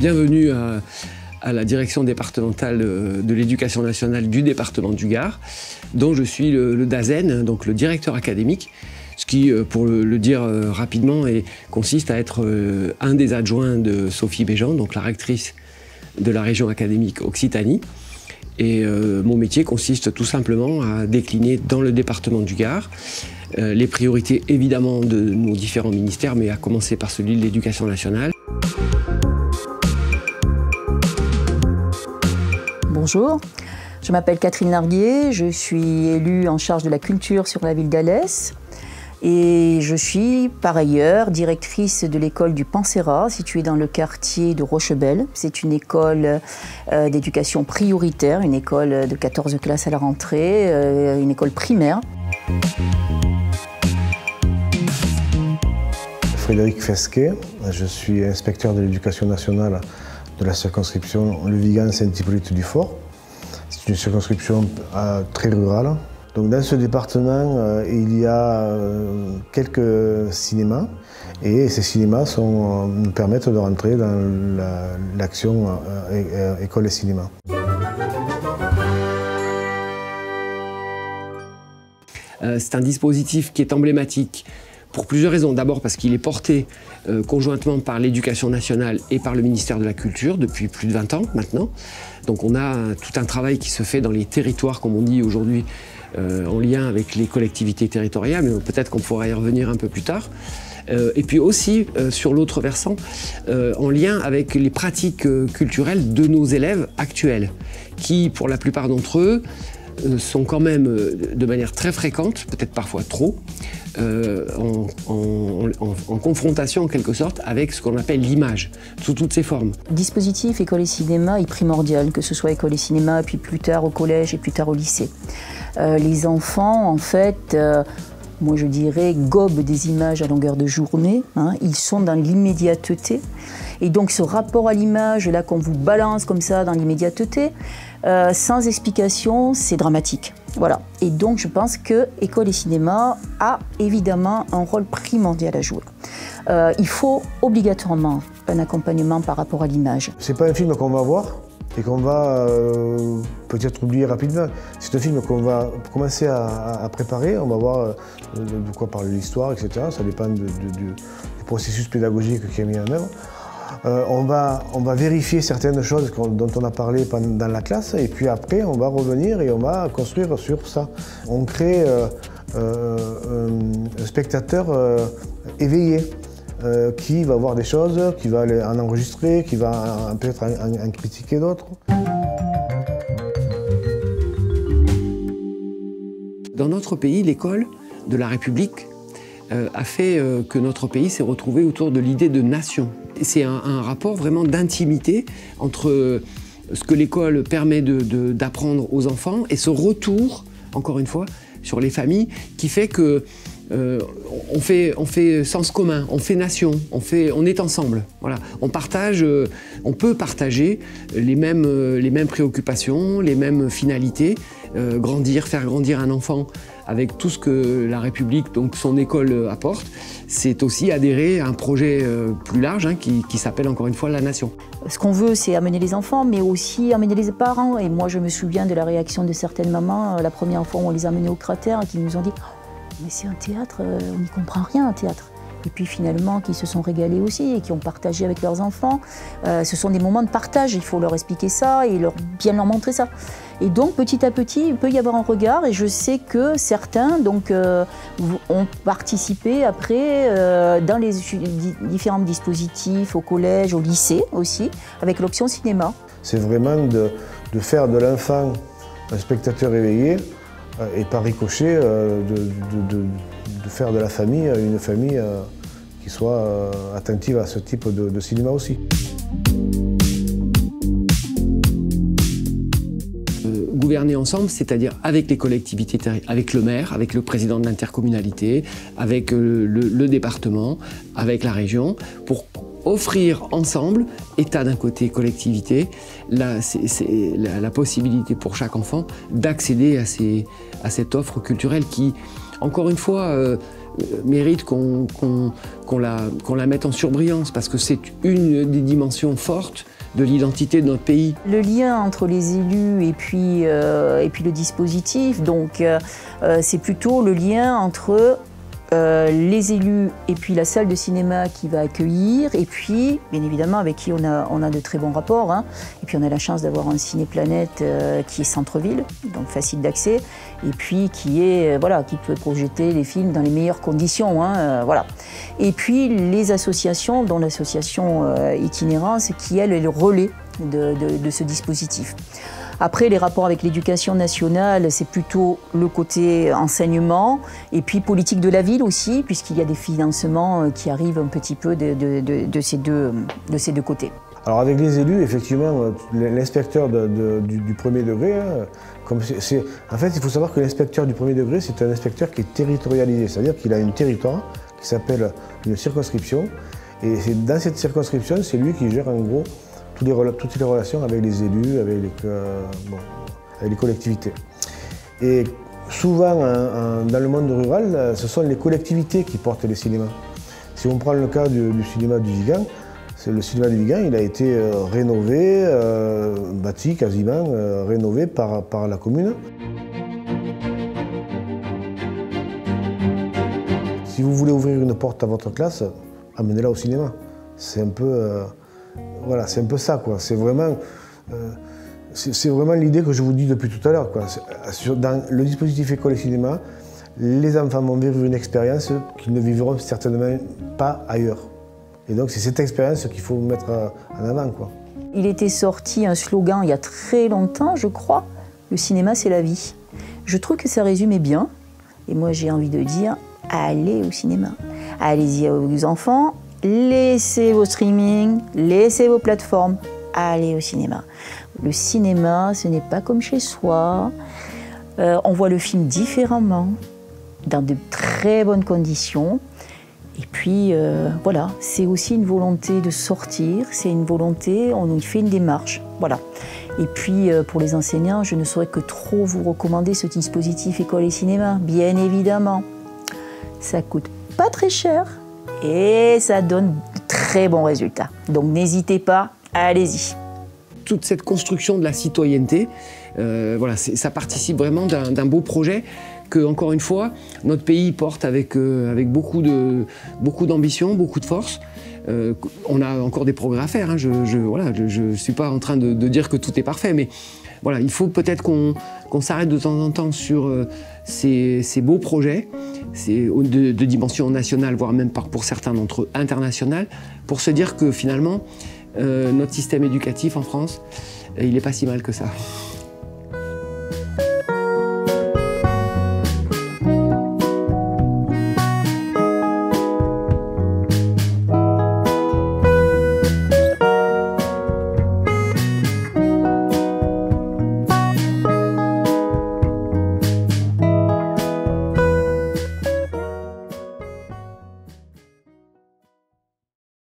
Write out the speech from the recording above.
Bienvenue à la direction départementale de l'éducation nationale du département du Gard, dont je suis le DAZEN, donc le directeur académique, ce qui, pour le dire rapidement, consiste à être un des adjoints de Sophie Béjean, donc la rectrice de la région académique Occitanie. Et mon métier consiste tout simplement à décliner dans le département du Gard les priorités évidemment de nos différents ministères, mais à commencer par celui de l'éducation nationale. Bonjour, je m'appelle Catherine Larguier, je suis élue en charge de la culture sur la ville d'Alès et je suis par ailleurs directrice de l'école du Pansera, située dans le quartier de Rochebelle. C'est une école d'éducation prioritaire, une école de 14 classes à la rentrée, une école primaire. Frédéric Fesquet, je suis inspecteur de l'éducation nationale de la circonscription Le Vigan-Saint-Hippolyte-du-Fort. C'est une circonscription très rurale. Donc dans ce département, il y a quelques cinémas et ces cinémas nous permettent de rentrer dans l'action école et cinéma. C'est un dispositif qui est emblématique pour plusieurs raisons. D'abord parce qu'il est porté conjointement par l'éducation nationale et par le ministère de la Culture depuis plus de 20 ans maintenant. Donc on a tout un travail qui se fait dans les territoires, comme on dit aujourd'hui, en lien avec les collectivités territoriales, mais peut-être qu'on pourra y revenir un peu plus tard. Et puis aussi, sur l'autre versant, en lien avec les pratiques culturelles de nos élèves actuels, qui, pour la plupart d'entre eux, sont quand même de manière très fréquente, peut-être parfois trop, en confrontation en quelque sorte avec ce qu'on appelle l'image, sous toutes ses formes. Le dispositif école et cinéma est primordial, que ce soit école et cinéma, puis plus tard au collège et plus tard au lycée. Les enfants, en fait, moi je dirais, gobent des images à longueur de journée, hein, ils sont dans l'immédiateté. Et donc ce rapport à l'image, là qu'on vous balance comme ça dans l'immédiateté, sans explication, c'est dramatique. Voilà. Et donc je pense que école et cinéma a évidemment un rôle primordial à jouer. Il faut obligatoirement un accompagnement par rapport à l'image. C'est pas un film qu'on va voir et qu'on va peut-être oublier rapidement. C'est un film qu'on va commencer à préparer, on va voir de quoi parle l'histoire, etc. Ça dépend du processus pédagogique qui est mis en œuvre. On va vérifier certaines choses dont on a parlé dans la classe et puis après on va revenir et on va construire sur ça. On crée un spectateur éveillé qui va voir des choses, qui va en enregistrer, qui va peut-être en critiquer d'autres. Dans notre pays, l'école de la République a fait que notre pays s'est retrouvé autour de l'idée de nation. C'est un rapport vraiment d'intimité entre ce que l'école permet d'apprendre aux enfants et ce retour, encore une fois, sur les familles, qui fait que on fait sens commun, on fait nation, on est ensemble. Voilà. On peut partager les mêmes préoccupations, les mêmes finalités, faire grandir un enfant avec tout ce que la République, donc son école, apporte. C'est aussi adhérer à un projet plus large hein, qui s'appelle encore une fois la nation. Ce qu'on veut, c'est amener les enfants, mais aussi amener les parents. Et moi, je me souviens de la réaction de certaines mamans la première fois où on les a amenés au cratère, qui nous ont dit « Mais c'est un théâtre, on n'y comprend rien, un théâtre ». Et puis finalement, qui se sont régalés aussi et qui ont partagé avec leurs enfants. Ce sont des moments de partage, il faut leur expliquer ça et bien leur montrer ça. Et donc petit à petit, il peut y avoir un regard et je sais que certains ont participé après dans les différents dispositifs au collège, au lycée aussi, avec l'option cinéma. C'est vraiment de faire de l'enfant un spectateur éveillé et par ricochet de faire de la famille une famille qui soit attentive à ce type de cinéma aussi. Gouverner ensemble, c'est-à-dire avec les collectivités, avec le maire, avec le président de l'intercommunalité, avec le département, avec la région, pour offrir ensemble, État d'un côté, collectivité, la possibilité pour chaque enfant d'accéder à cette offre culturelle qui, encore une fois, mérite qu'on la mette en surbrillance, parce que c'est une des dimensions fortes de l'identité de notre pays. Le lien entre les élus et puis le dispositif, donc c'est plutôt le lien entre les élus et puis la salle de cinéma qui va accueillir, et puis bien évidemment avec qui on a de très bons rapports, hein. Et puis on a la chance d'avoir un Cinéplanète qui est centre-ville, donc facile d'accès, et puis qui peut projeter les films dans les meilleures conditions, hein, voilà. Et puis les associations, dont l'association Itinérance, qui elle est le relais de ce dispositif. Après, les rapports avec l'éducation nationale, c'est plutôt le côté enseignement, et puis politique de la ville aussi, puisqu'il y a des financements qui arrivent un petit peu de ces deux côtés. Alors avec les élus, effectivement, l'inspecteur du premier degré, hein, en fait, il faut savoir que l'inspecteur du premier degré, c'est un inspecteur qui est territorialisé, c'est-à-dire qu'il a un territoire qui s'appelle une circonscription, et dans cette circonscription, c'est lui qui gère en gros toutes les relations avec les élus, avec les collectivités. Et souvent, dans le monde rural, ce sont les collectivités qui portent les cinémas. Si on prend le cas du cinéma du Vigan, le cinéma du Vigan, il a été rénové, bâti quasiment, rénové par la commune. Si vous voulez ouvrir une porte à votre classe, amenez-la au cinéma. C'est un peu... Voilà, c'est un peu ça, quoi. C'est vraiment l'idée que je vous dis depuis tout à l'heure, quoi. Dans le dispositif école et cinéma, les enfants vont vivre une expérience qu'ils ne vivront certainement pas ailleurs. Et donc c'est cette expérience qu'il faut mettre en avant, quoi. Il était sorti un slogan il y a très longtemps, je crois, « Le cinéma, c'est la vie ». Je trouve que ça résumait bien. Et moi, j'ai envie de dire, allez au cinéma. Allez-y aux enfants. Laissez vos streamings, laissez vos plateformes, allez au cinéma. Le cinéma, ce n'est pas comme chez soi. On voit le film différemment, dans de très bonnes conditions. Et puis, voilà, c'est aussi une volonté de sortir, c'est une volonté, on y fait une démarche, voilà. Et puis, pour les enseignants, je ne saurais que trop vous recommander ce dispositif école et cinéma, bien évidemment. Ça coûte pas très cher. Et ça donne de très bons résultats. Donc n'hésitez pas, allez-y. Toute cette construction de la citoyenneté, voilà, ça participe vraiment d'un beau projet que, encore une fois, notre pays porte avec beaucoup d'ambition, beaucoup de force. On a encore des progrès à faire, hein. Je ne suis pas en train de dire que tout est parfait, mais voilà, il faut peut-être qu'on s'arrête de temps en temps sur ces beaux projets, de dimension nationale, voire même pour certains d'entre eux internationale, pour se dire que finalement, notre système éducatif en France, il n'est pas si mal que ça.